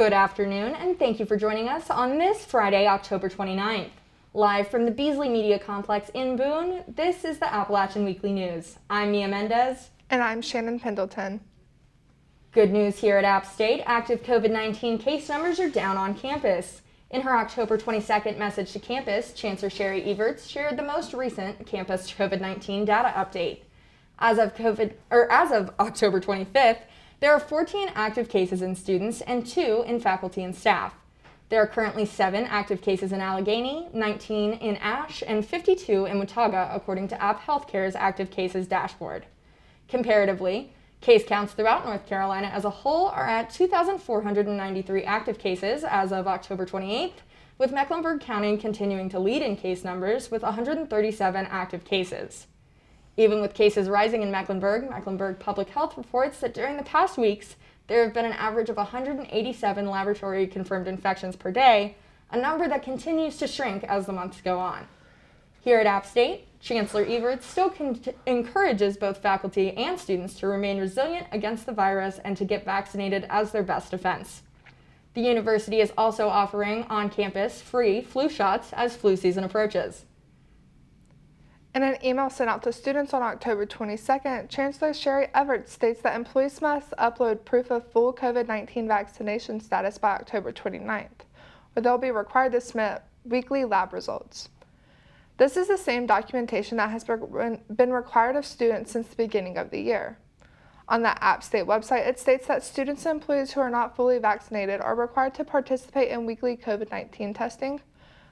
Good afternoon, and thank you for joining us on this Friday, October 29th. Live from the Beasley Media Complex in Boone, this is the Appalachian Weekly News. I'm Mia Mendez. And I'm Shannon Pendleton. Good news here at App State. Active COVID-19 case numbers are down on campus. In her October 22nd message to campus, Chancellor Sherry Everts shared the most recent campus COVID-19 data update. As of October 25th, there are 14 active cases in students and 2 in faculty and staff. There are currently 7 active cases in Allegheny, 19 in Ashe, and 52 in Watauga, according to App Healthcare's active cases dashboard. Comparatively, case counts throughout North Carolina as a whole are at 2,493 active cases as of October 28th, with Mecklenburg County continuing to lead in case numbers with 137 active cases. Even with cases rising in Mecklenburg Public Health reports that during the past weeks, there have been an average of 187 laboratory-confirmed infections per day, a number that continues to shrink as the months go on. Here at App State, Chancellor Everts still encourages both faculty and students to remain resilient against the virus and to get vaccinated as their best defense. The university is also offering on-campus free flu shots as flu season approaches. In an email sent out to students on October 22nd, Chancellor Sherry Everts states that employees must upload proof of full COVID-19 vaccination status by October 29th, where they'll be required to submit weekly lab results. This is the same documentation that has been required of students since the beginning of the year. On the App State website, it states that students and employees who are not fully vaccinated are required to participate in weekly COVID-19 testing,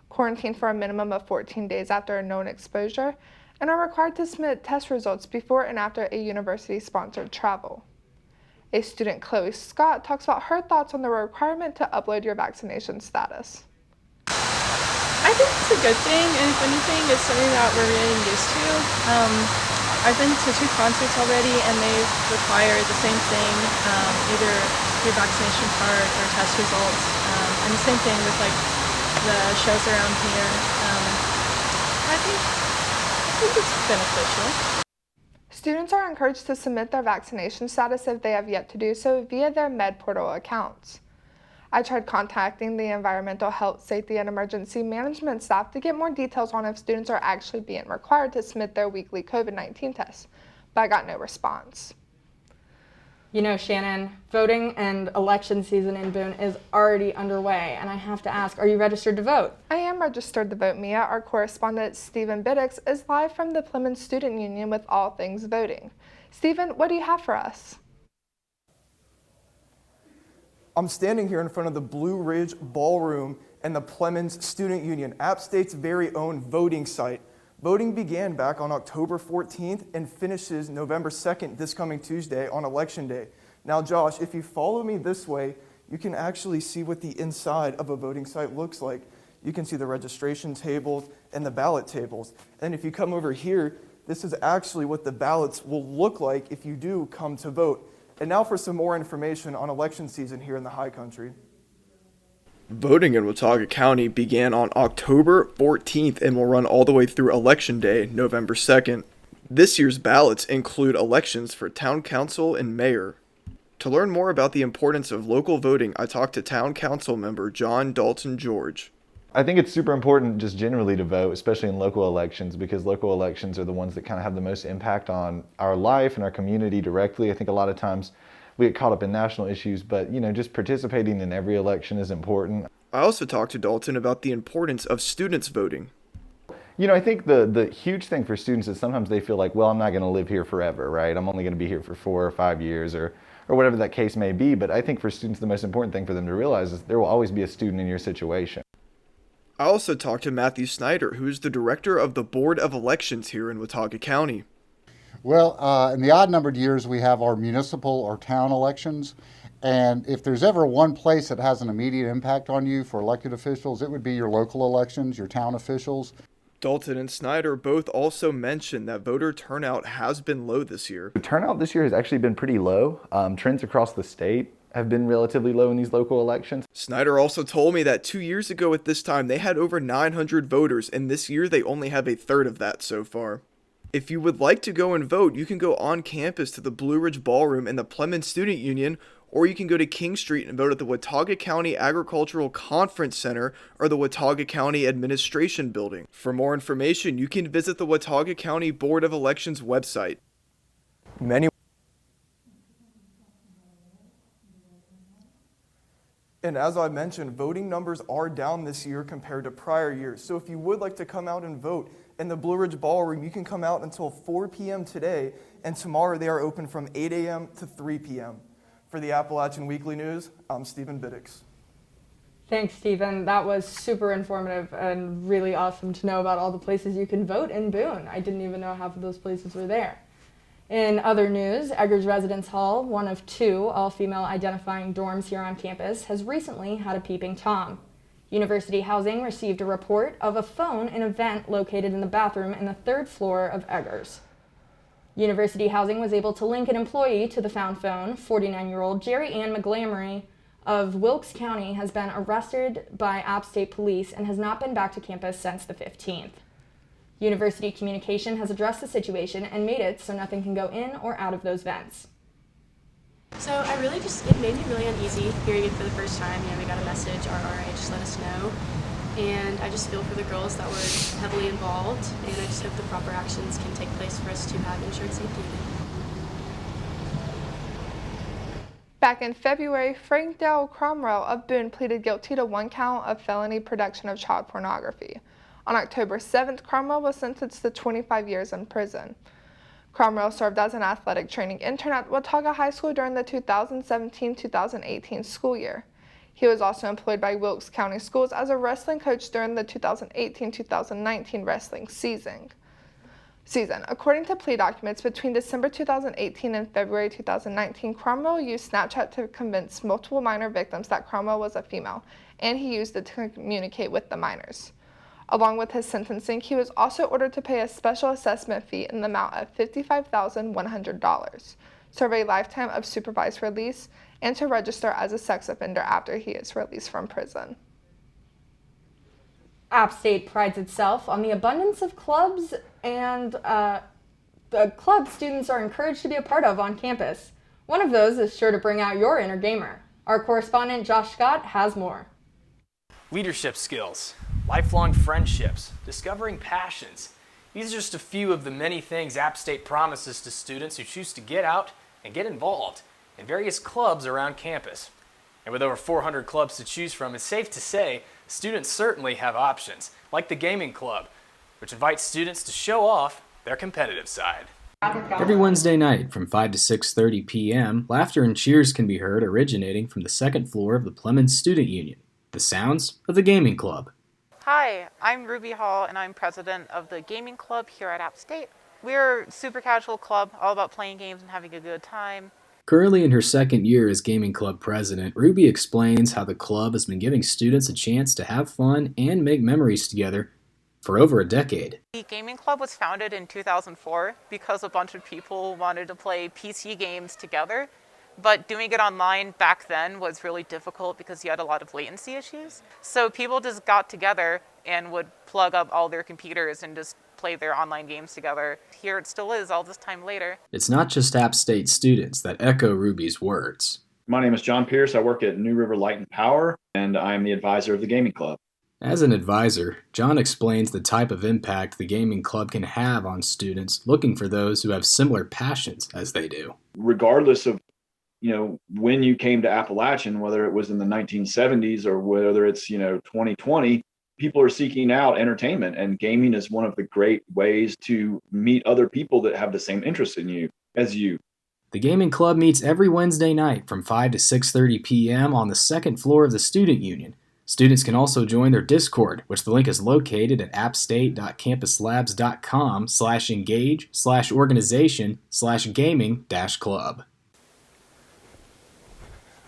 quarantine for a minimum of 14 days after a known exposure, and are required to submit test results before and after a university-sponsored travel. A student, Chloe Scott, talks about her thoughts on the requirement to upload your vaccination status. I think it's a good thing, and if anything, it's something that we're getting used to. I've been to 2 concerts already, and they require the same thing, either your vaccination card or test results, and the same thing with the shows around here. I think it's beneficial. Students are encouraged to submit their vaccination status if they have yet to do so via their MedPortal accounts. I tried contacting the Environmental Health, Safety, and Emergency Management staff to get more details on if students are actually being required to submit their weekly COVID-19 tests, but I got no response. You know, Shannon, voting and election season in Boone is already underway, and I have to ask, are you registered to vote? I am registered to vote, Mia. Our correspondent, Stephen Biddix, is live from the Plymouth Student Union with all things voting. Stephen, what do you have for us? I'm standing here in front of the Blue Ridge Ballroom and the Plymouth Student Union, App State's very own voting site. Voting began back on October 14th and finishes November 2nd, this coming Tuesday, on Election Day. Now, Josh, if you follow me this way, you can actually see what the inside of a voting site looks like. You can see the registration tables and the ballot tables. And if you come over here, this is actually what the ballots will look like if you do come to vote. And now for some more information on election season here in the High Country. Voting in Watauga County began on October 14th and will run all the way through Election Day, November 2nd. This year's ballots include elections for town council and mayor. To learn more about the importance of local voting, I talked to town council member John Dalton George. I think it's super important just generally to vote, especially in local elections, because local elections are the ones that kind of have the most impact on our life and our community directly. I think a lot of times we get caught up in national issues, but just participating in every election is important. I also talked to Dalton about the importance of students voting. I think the huge thing for students is sometimes they feel like, well, I'm not going to live here forever, right? I'm only going to be here for 4 or 5 years or whatever that case may be. But I think for students, the most important thing for them to realize is there will always be a student in your situation. I also talked to Matthew Snyder, who is the director of the Board of Elections here in Watauga County. Well, in the odd-numbered years, we have our municipal or town elections, and if there's ever one place that has an immediate impact on you for elected officials, it would be your local elections, your town officials. Dalton and Snyder both also mentioned that voter turnout has been low this year. The turnout this year has actually been pretty low. Trends across the state have been relatively low in these local elections. Snyder also told me that 2 years ago at this time, they had over 900 voters, and this year they only have a third of that so far. If you would like to go and vote, you can go on campus to the Blue Ridge Ballroom and the Plymouth Student Union, or you can go to King Street and vote at the Watauga County Agricultural Conference Center or the Watauga County Administration Building. For more information, you can visit the Watauga County Board of Elections website. And as I mentioned, voting numbers are down this year compared to prior years. So if you would like to come out and vote in the Blue Ridge Ballroom, you can come out until 4 p.m. today, and tomorrow they are open from 8 a.m. to 3 p.m. For the Appalachian Weekly News, I'm Stephen Biddix. Thanks, Stephen. That was super informative and really awesome to know about all the places you can vote in Boone. I didn't even know half of those places were there. In other news, Eggers Residence Hall, one of 2 all-female identifying dorms here on campus, has recently had a peeping Tom. University Housing received a report of a phone in a vent located in the bathroom in the 3rd floor of Eggers. University Housing was able to link an employee to the found phone. 49-year-old Jerry Ann McGlamory of Wilkes County has been arrested by App State Police and has not been back to campus since the 15th. University Communication has addressed the situation and made it so nothing can go in or out of those vents. So it made me really uneasy hearing it for the first time. We got a message, our RA just let us know. And I just feel for the girls that were heavily involved, and I just hope the proper actions can take place for us to have insured safety again. Back in February, Frank Dale Cromwell of Boone pleaded guilty to 1 count of felony production of child pornography. On October 7th, Cromwell was sentenced to 25 years in prison. Cromwell served as an athletic training intern at Watauga High School during the 2017-2018 school year. He was also employed by Wilkes County Schools as a wrestling coach during the 2018-2019 wrestling season. According to plea documents, between December 2018 and February 2019, Cromwell used Snapchat to convince multiple minor victims that Cromwell was a female, and he used it to communicate with the minors. Along with his sentencing, he was also ordered to pay a special assessment fee in the amount of $55,100, serve a lifetime of supervised release, and to register as a sex offender after he is released from prison. App State prides itself on the abundance of clubs and the club students are encouraged to be a part of on campus. One of those is sure to bring out your inner gamer. Our correspondent Josh Scott has more. Leadership skills, lifelong friendships, discovering passions. These are just a few of the many things App State promises to students who choose to get out and get involved in various clubs around campus. And with over 400 clubs to choose from, it's safe to say students certainly have options, like the Gaming Club, which invites students to show off their competitive side. Every Wednesday night from 5 to 6:30 p.m., laughter and cheers can be heard originating from the 2nd floor of the Plemmons Student Union. The sounds of the Gaming Club. Hi, I'm Ruby Hall, and I'm president of the Gaming Club here at App State. We're a super casual club, all about playing games and having a good time. Currently in her 2nd year as Gaming Club president, Ruby explains how the club has been giving students a chance to have fun and make memories together for over a decade. The Gaming Club was founded in 2004 because a bunch of people wanted to play PC games together. But doing it online back then was really difficult because you had a lot of latency issues. So people just got together and would plug up all their computers and just play their online games together. Here it still is all this time later. It's not just App State students that echo Ruby's words. My name is John Pierce. I work at New River Light and Power, and I'm the advisor of the Gaming Club. As an advisor, John explains the type of impact the Gaming Club can have on students looking for those who have similar passions as they do. Regardless of when you came to Appalachian, whether it was in the 1970s or whether it's, 2020, people are seeking out entertainment, and gaming is one of the great ways to meet other people that have the same interests in you as you. The Gaming Club meets every Wednesday night from 5 to 6:30 p.m. on the 2nd floor of the Student Union. Students can also join their Discord, which the link is located at appstate.campuslabs.com/engage/organization/gaming-club.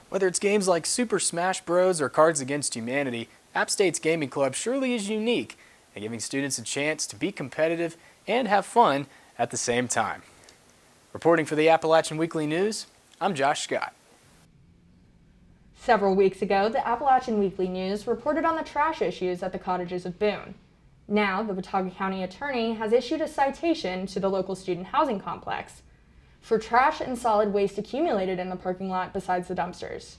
Whether it's games like Super Smash Bros. Or Cards Against Humanity, App State's Gaming Club surely is unique in giving students a chance to be competitive and have fun at the same time. Reporting for the Appalachian Weekly News, I'm Josh Scott. Several weeks ago, the Appalachian Weekly News reported on the trash issues at the cottages of Boone. Now, the Watauga County Attorney has issued a citation to the local student housing complex. for trash and solid waste accumulated in the parking lot besides the dumpsters.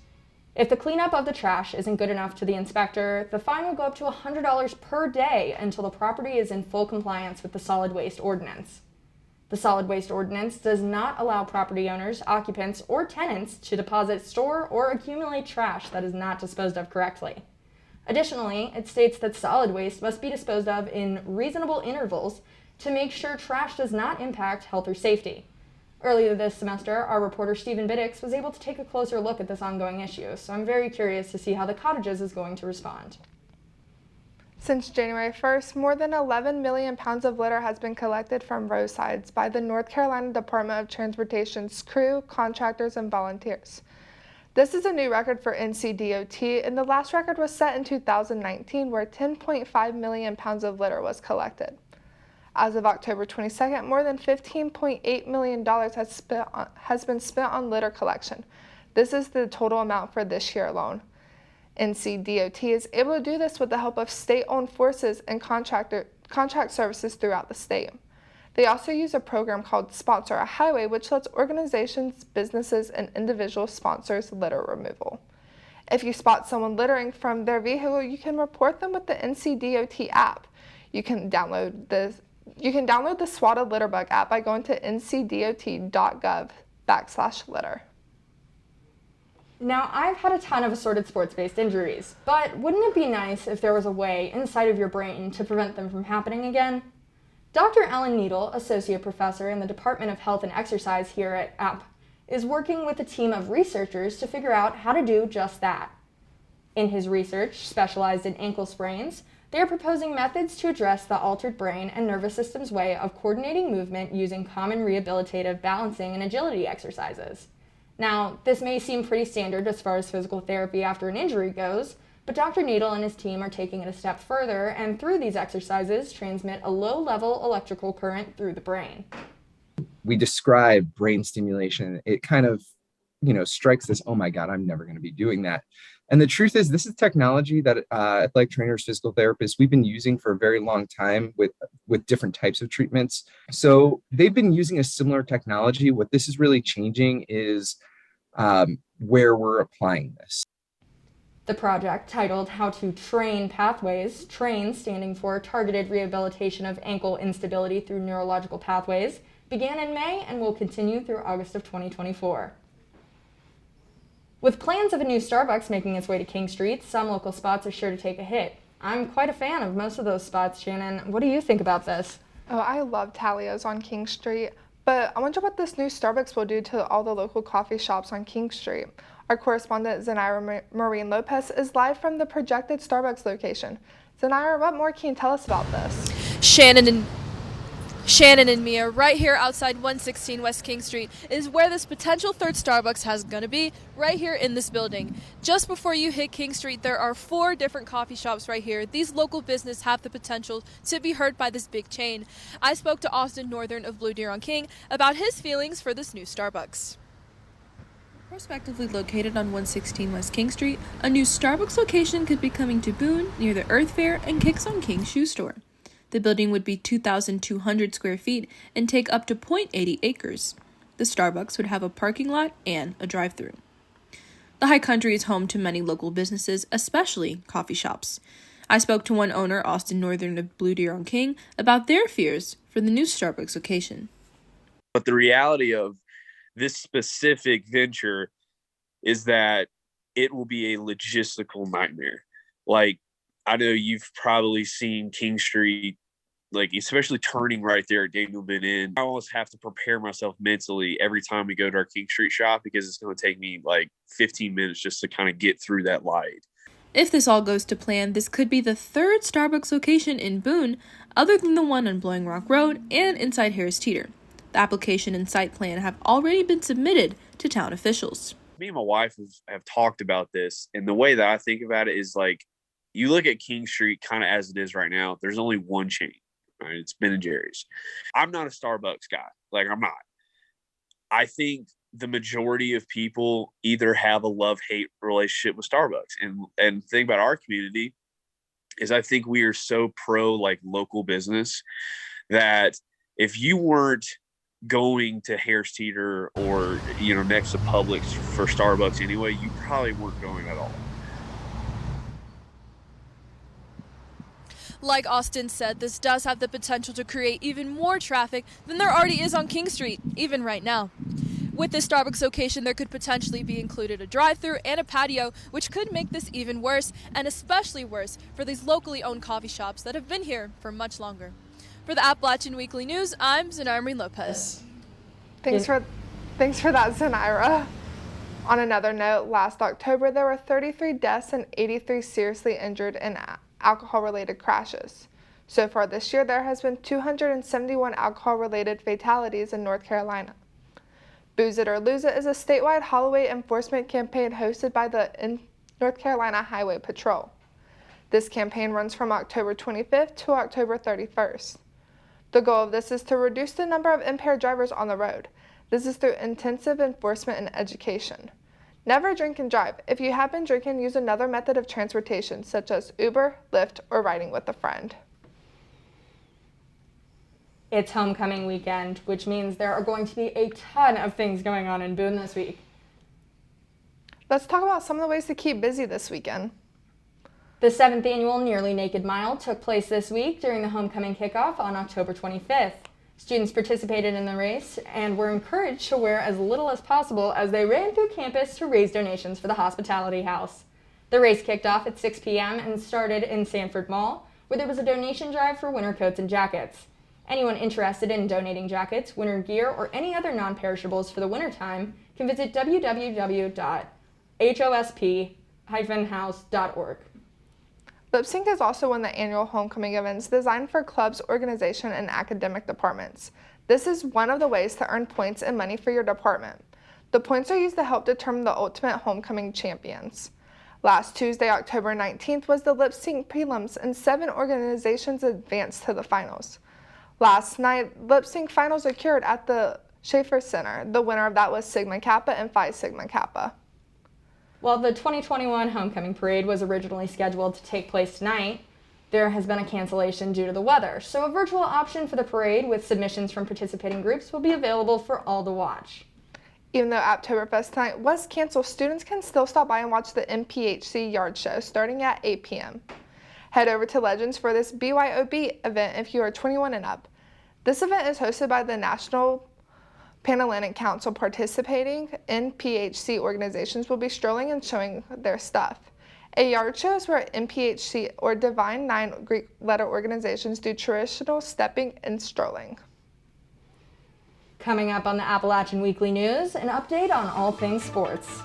If the cleanup of the trash isn't good enough to the inspector, the fine will go up to $100 per day until the property is in full compliance with the solid waste ordinance. The solid waste ordinance does not allow property owners, occupants, or tenants to deposit, store, or accumulate trash that is not disposed of correctly. Additionally, it states that solid waste must be disposed of in reasonable intervals to make sure trash does not impact health or safety. Earlier this semester, our reporter Stephen Biddix was able to take a closer look at this ongoing issue, so I'm very curious to see how the Cottages is going to respond. Since January 1st, more than 11 million pounds of litter has been collected from roadsides by the North Carolina Department of Transportation's crew, contractors, and volunteers. This is a new record for NCDOT, and the last record was set in 2019, where 10.5 million pounds of litter was collected. As of October 22nd, more than $15.8 million has been spent on litter collection. This is the total amount for this year alone. NCDOT is able to do this with the help of state-owned forces and contract services throughout the state. They also use a program called Sponsor a Highway, which lets organizations, businesses, and individual sponsors litter removal. If you spot someone littering from their vehicle, you can report them with the NCDOT app. You can download the Swatted Litterbug app by going to ncdot.gov/litter. Now, I've had a ton of assorted sports-based injuries, but wouldn't it be nice if there was a way inside of your brain to prevent them from happening again? Dr. Ellen Needle, Associate Professor in the Department of Health and Exercise here at App, is working with a team of researchers to figure out how to do just that. In his research, specialized in ankle sprains, they are proposing methods to address the altered brain and nervous system's way of coordinating movement using common rehabilitative balancing and agility exercises. Now, this may seem pretty standard as far as physical therapy after an injury goes, but Dr. Needle and his team are taking it a step further and through these exercises transmit a low-level electrical current through the brain. We describe brain stimulation. It kind of, strikes this, oh my God, I'm never going to be doing that. And the truth is, this is technology that athletic trainers, physical therapists, we've been using for a very long time with different types of treatments. So they've been using a similar technology. What this is really changing is where we're applying this. The project, titled How to Train Pathways, TRAIN standing for Targeted Rehabilitation of Ankle Instability Through Neurological Pathways, began in May and will continue through August of 2024. With plans of a new Starbucks making its way to King Street, some local spots are sure to take a hit. I'm quite a fan of most of those spots, Shannon. What do you think about this? Oh, I love Talia's on King Street, but I wonder what this new Starbucks will do to all the local coffee shops on King Street. Our correspondent Zanira Maureen Lopez is live from the projected Starbucks location. Zanira, what more can you tell us about this? Shannon and Mia, right here outside 116 West King Street is where this potential third Starbucks is going to be, right here in this building. Just before you hit King Street, there are 4 different coffee shops right here. These local businesses have the potential to be heard by this big chain. I spoke to Austin Northern of Blue Deer on King about his feelings for this new Starbucks. Prospectively located on 116 West King Street, a new Starbucks location could be coming to Boone near the Earth Fair and Kicks on King shoe store. The building would be 2,200 square feet and take up to 0.80 acres. The Starbucks would have a parking lot and a drive-thru. The High Country is home to many local businesses, especially coffee shops. I spoke to one owner, Austin Northern of Blue Deer on King, about their fears for the new Starbucks location. But the reality of this specific venture is that it will be a logistical nightmare. Like, I know you've probably seen King Street, like especially turning right there at Daniel Ben Inn. I almost have to prepare myself mentally every time we go to our King Street shop because it's going to take me like 15 minutes just to kind of get through that light. If this all goes to plan, this could be the third Starbucks location in Boone, other than the one on Blowing Rock Road and inside Harris Teeter. The application and site plan have already been submitted to town officials. Me and my wife have talked about this, and the way that I think about it is like, you look at King Street kind of as it is right now, there's only one chain, right? It's Ben & Jerry's. I'm not a Starbucks guy. Like, I'm not. I think the majority of people either have a love-hate relationship with Starbucks. And the thing about our community is I think we are so pro like local business that if you weren't going to Harris Teeter or, next to Publix for Starbucks anyway, you probably weren't going at all. Like Austin said, this does have the potential to create even more traffic than there already is on King Street, even right now. With this Starbucks location, there could potentially be included a drive-thru and a patio, which could make this even worse, and especially worse for these locally owned coffee shops that have been here for much longer. For the Appalachian Weekly News, I'm Zanira Lopez. Thanks for that, Zanira. On another note, last October there were 33 deaths and 83 seriously injured in alcohol-related crashes. So far this year, there has been 271 alcohol-related fatalities in North Carolina. Booze It or Lose It is a statewide holiday enforcement campaign hosted by the North Carolina Highway Patrol. This campaign runs from October 25th to October 31st. The goal of this is to reduce the number of impaired drivers on the road. This is through intensive enforcement and education. Never drink and drive. If you have been drinking, use another method of transportation, such as Uber, Lyft, or riding with a friend. It's homecoming weekend, which means there are going to be a ton of things going on in Boone this week. Let's talk about some of the ways to keep busy this weekend. The 7th annual Nearly Naked Mile took place this week during the homecoming kickoff on October 25th. Students participated in the race and were encouraged to wear as little as possible as they ran through campus to raise donations for the Hospitality House. The race kicked off at 6 p.m. and started in Sanford Mall, where there was a donation drive for winter coats and jackets. Anyone interested in donating jackets, winter gear, or any other non-perishables for the wintertime can visit www.hosp-house.org. Lip Sync is also one of the annual homecoming events designed for clubs, organization, and academic departments. This is one of the ways to earn points and money for your department. The points are used to help determine the ultimate homecoming champions. Last Tuesday, October 19th, was the Lip Sync prelims, and 7 organizations advanced to the finals. Last night, Lip Sync finals occurred at the Schaefer Center. The winner of that was Sigma Kappa and Phi Sigma Kappa. While the 2021 homecoming parade was originally scheduled to take place tonight, there has been a cancellation due to the weather, so a virtual option for the parade with submissions from participating groups will be available for all to watch. Even though Oktoberfest tonight was canceled, students can still stop by and watch the MPHC Yard Show starting at 8 p.m. Head over to Legends for this BYOB event if you are 21 and up. This event is hosted by the National Pan-Atlantic Council. Participating NPHC organizations will be strolling and showing their stuff. A yard show is where NPHC or Divine Nine Greek letter organizations do traditional stepping and strolling. Coming up on the Appalachian Weekly News, an update on all things sports.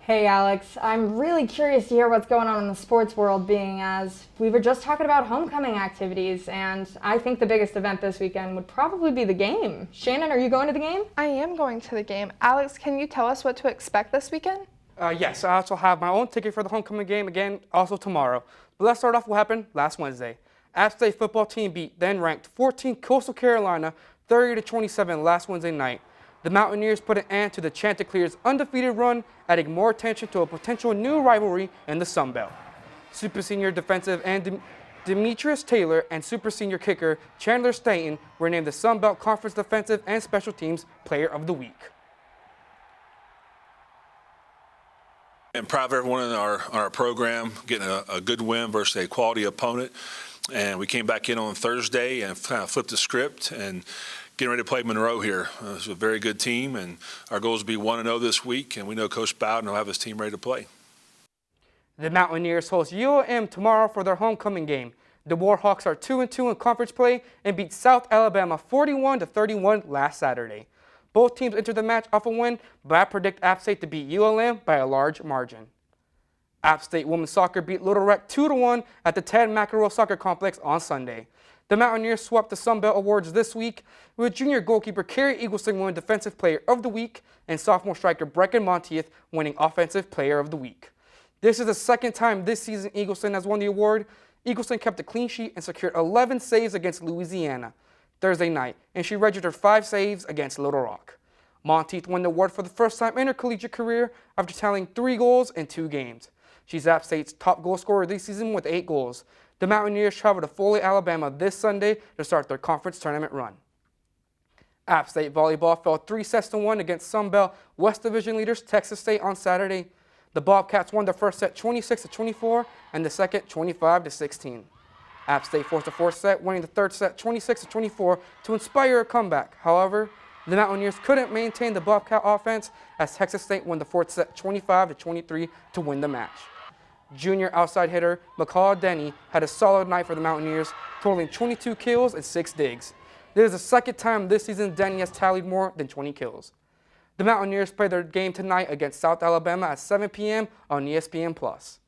Hey Alex, I'm really curious to hear what's going on in the sports world, being as we were just talking about homecoming activities, and I think the biggest event this weekend would probably be the game. Shannon, are you going to the game? I am going to the game. Alex, can you tell us what to expect this weekend? Yes, I also have my own ticket for the homecoming game again, also tomorrow. But let's start off what happened last Wednesday. App State football team beat then-ranked 14th Coastal Carolina 30-27 last Wednesday night. The Mountaineers put an end to the Chanticleer's undefeated run, adding more attention to a potential new rivalry in the Sun Belt. Super Senior defensive end Demetrius Taylor and Super Senior kicker Chandler Staten were named the Sun Belt Conference Defensive and Special Teams Player of the Week. I'm proud of everyone in our program getting a good win versus a quality opponent. And we came back in on Thursday and kind of flipped the script and getting ready to play Monroe here. It's a very good team, and our goal is to be 1-0 this week, and we know Coach Bowden will have his team ready to play. The Mountaineers host ULM tomorrow for their homecoming game. The Warhawks are 2-2 in conference play and beat South Alabama 41-31 last Saturday. Both teams entered the match off a win, but I predict App State to beat ULM by a large margin. App State women's soccer beat Little Rock 2-1 at the Ted McEnroe Soccer Complex on Sunday. The Mountaineers swept the Sun Belt Awards this week, with junior goalkeeper Carrie Eagleson winning Defensive Player of the Week and sophomore striker Brecken Monteith winning Offensive Player of the Week. This is the second time this season Eagleson has won the award. Eagleson kept a clean sheet and secured 11 saves against Louisiana Thursday night, and she registered 5 saves against Little Rock. Monteith won the award for the first time in her collegiate career after tallying 3 goals in 2 games. She's App State's top goal scorer this season with 8 goals. The Mountaineers travel to Foley, Alabama this Sunday to start their conference tournament run. App State volleyball fell 3-1 against Sunbelt West Division leaders Texas State on Saturday. The Bobcats won the first set 26-24 and the second 25-16. App State forced the fourth set, winning the third set 26-24 to inspire a comeback. However, the Mountaineers couldn't maintain the Bobcat offense as Texas State won the fourth set 25-23 to win the match. Junior outside hitter McCall Denny had a solid night for the Mountaineers, totaling 22 kills and 6 digs. This is the second time this season Denny has tallied more than 20 kills. The Mountaineers play their game tonight against South Alabama at 7 p.m. on ESPN+.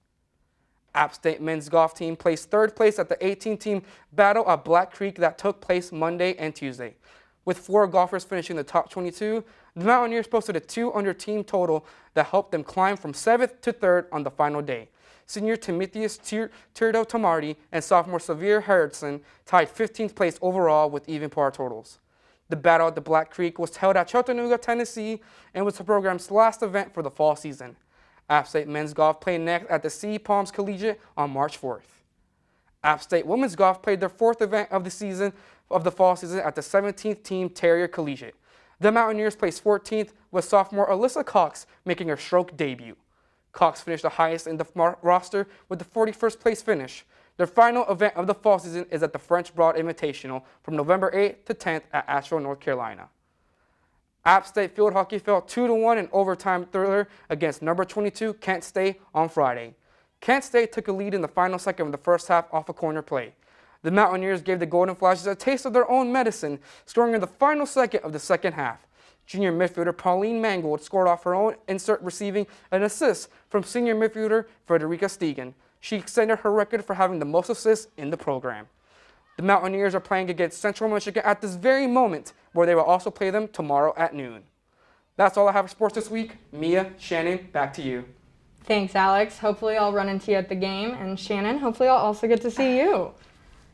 App State men's golf team placed 3rd place at the 18-team battle at Black Creek that took place Monday and Tuesday. With 4 golfers finishing the top 22, the Mountaineers posted a 2-under team total that helped them climb from 7th to 3rd on the final day. Senior Timotheus Tirdo Tamardi and sophomore Xavier Harrison tied 15th place overall with even par totals. The battle at the Black Creek was held at Chattanooga, Tennessee, and was the program's last event for the fall season. App State men's golf played next at the Sea Palms Collegiate on March 4th. App State women's golf played their 4th event of the fall season at the 17th Team Terrier Collegiate. The Mountaineers placed 14th with sophomore Alyssa Cox making her stroke debut. Cox finished the highest in the roster with the 41st place finish. Their final event of the fall season is at the French Broad Invitational from November 8th to 10th at Asheville, North Carolina. App State field hockey fell 2-1 in overtime thriller against number 22 Kent State on Friday. Kent State took a lead in the final second of the first half off a corner play. The Mountaineers gave the Golden Flashes a taste of their own medicine, scoring in the final second of the second half. Junior midfielder Pauline Mangold scored off her own insert, receiving an assist from senior midfielder Frederica Stegen. She extended her record for having the most assists in the program. The Mountaineers are playing against Central Michigan at this very moment, where they will also play them tomorrow at noon. That's all I have for sports this week. Mia, Shannon, back to you. Thanks, Alex. Hopefully I'll run into you at the game. And Shannon, hopefully I'll also get to see you.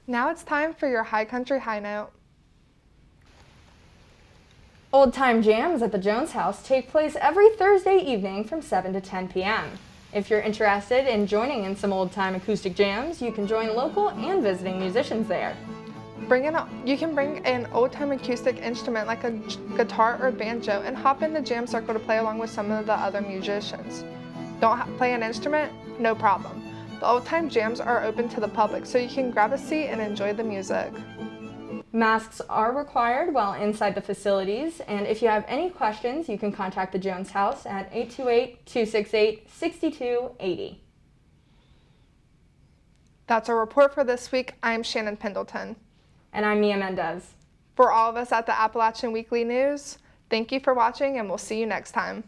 Now it's time for your High Country High Note. Old Time Jams at the Jones House take place every Thursday evening from 7 to 10 p.m. If you're interested in joining in some old-time acoustic jams, you can join local and visiting musicians there. You can bring an old-time acoustic instrument like a guitar or banjo and hop in the jam circle to play along with some of the other musicians. Don't play an instrument? No problem. The old-time jams are open to the public, so you can grab a seat and enjoy the music. Masks are required while inside the facilities, and if you have any questions, you can contact the Jones House at 828-268-6280. That's our report for this week. I'm Shannon Pendleton. And I'm Mia Mendez. For all of us at the Appalachian Weekly News, thank you for watching, and we'll see you next time.